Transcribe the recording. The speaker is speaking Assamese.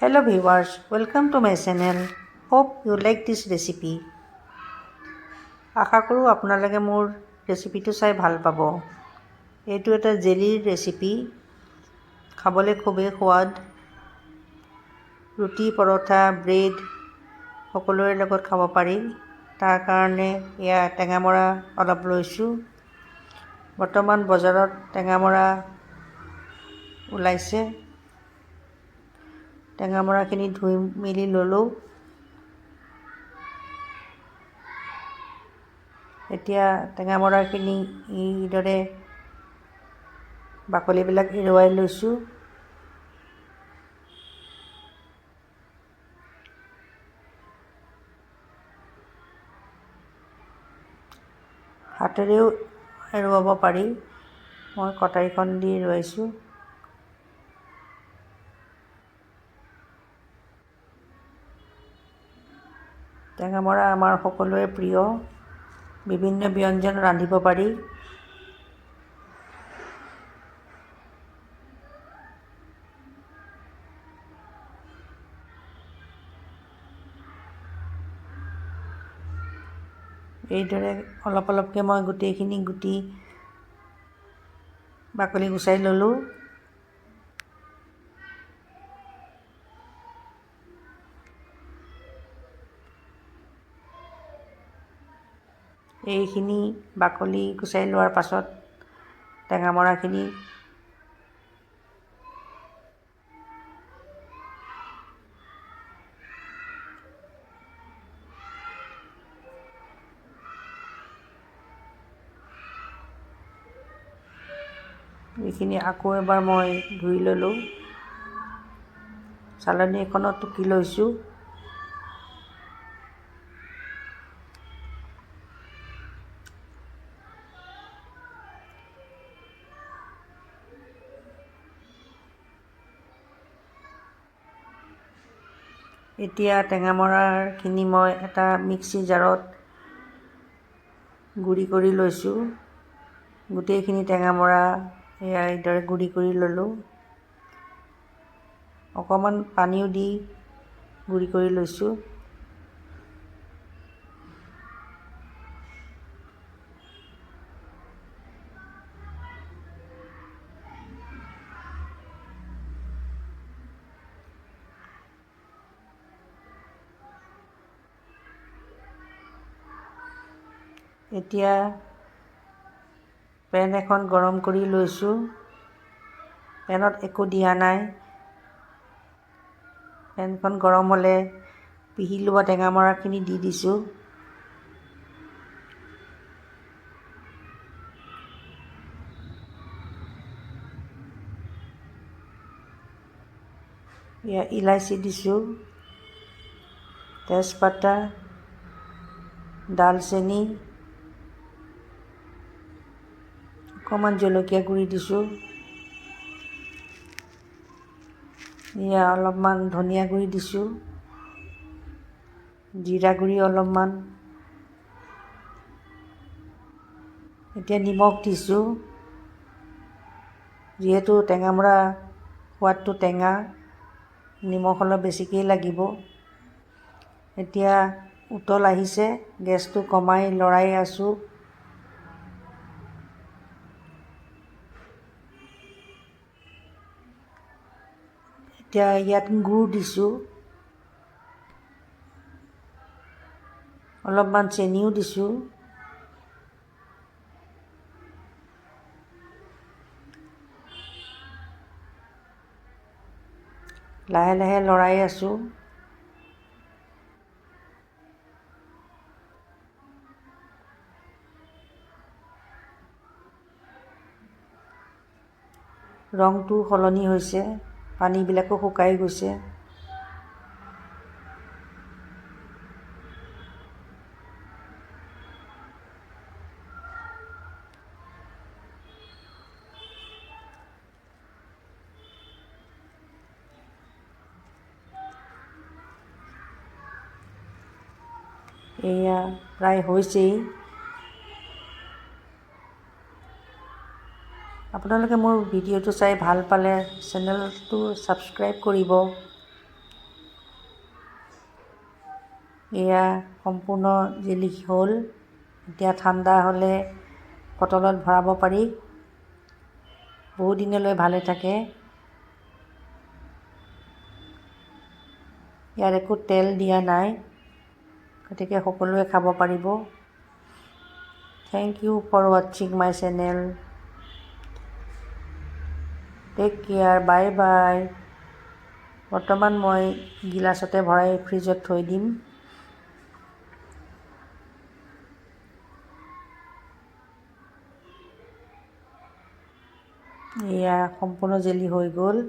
Hello viewers, welcome to my channel. Hope you like this recipe. আশা কৰোঁ আপোনালোকে মোৰ ৰেচিপিটো চাই ভাল পাব। এইটো এটা জেলিৰ ৰেচিপি। খাবলৈ খুবেই সোৱাদ। ৰুটি, পৰঠা, ব্ৰেড সকলোৰে লগত খাব পাৰি। তাৰ কাৰণে এয়া টেঙামৰা অলপ লৈছোঁ। বৰ্তমান বজাৰত টেঙামৰা ওলাইছে। টেঙামৰাখিনি ধুই মেলি ল'লোঁ। এতিয়া টেঙামৰাখিনি এইদৰে বাকলিবিলাক এৰুৱাই লৈছোঁ। হাতেৰেও এৰুৱাব পাৰি। মই কটাৰীখন দি এৰুৱাইছোঁ। টেঙামৰা আমাৰ সকলোৰে প্ৰিয়। বিভিন্ন ব্যঞ্জন ৰান্ধিব পাৰি। এইদৰে অলপ অলপকৈ মই গোটেইখিনি গুটি বাকলি গুচাই ল'লোঁ। এইখিনি বাকলি গুচাই লোৱাৰ পাছত টেঙামৰাখিনি এইখিনি আকৌ এবাৰ মই ধুই ল'লোঁ। চালনী এখনত টুকি লৈছোঁ। এতিয়া টেঙামৰাখিনি মই এটা মিক্সি জাৰত গুড়ি কৰি লৈছোঁ। গোটেইখিনি টেঙামৰা এইদৰে গুড়ি কৰি ল'লোঁ। অকণমান পানীও দি গুড়ি কৰি লৈছোঁ। এতিয়া পেন এখন গৰম কৰি লৈছোঁ। পেনত একো দিয়া নাই। পেনখন গৰম হ'লে পিহি লোৱা টেঙামৰাখিনি দি দিছোঁ। এয়া ইলাচি দিছোঁ, তেজপাতা, ডালচেনি, অকণমান জলকীয়া গুড়ি দিছোঁ। এয়া অলপমান ধনিয়া গুড়ি দিছোঁ, জিৰা গুড়ি অলপমান। এতিয়া নিমখ দিছোঁ। যিহেতু টেঙামৰা সোৱাদটো টেঙা, নিমখ অলপ বেছিকেই লাগিব। এতিয়া উতল আহিছে, গেছটো কমাই লৰাই আছোঁ। এতিয়া ইয়াত গুড় দিছোঁ, অলপমান চেনিও দিছোঁ। লাহে লাহে লৰাই আছোঁ। ৰংটো সলনি হৈছে, পানীবিলাকো শুকাই গৈছে। এয়া প্ৰায় হৈছেই। আপোনালোকে মোৰ ভিডিঅ'টো চাই ভাল পালে চেনেলটো ছাবস্ক্ৰাইব কৰিব। এয়া সম্পূৰ্ণ জেলি হ'ল। এতিয়া ঠাণ্ডা হ'লে বটলত ভৰাব পাৰি, বহু দিনলৈ ভালে থাকে। ইয়াত একো তেল দিয়া নাই, গতিকে সকলোৱে খাব পাৰিব। থেংক ইউ ফৰ ৱাচিং my channel. Take care, bye bye. বৰ্তমান মই গিলাচতে ভৰাই ফ্ৰিজত থৈ দিম। এয়া সম্পূৰ্ণ জেলি হৈ গ'ল।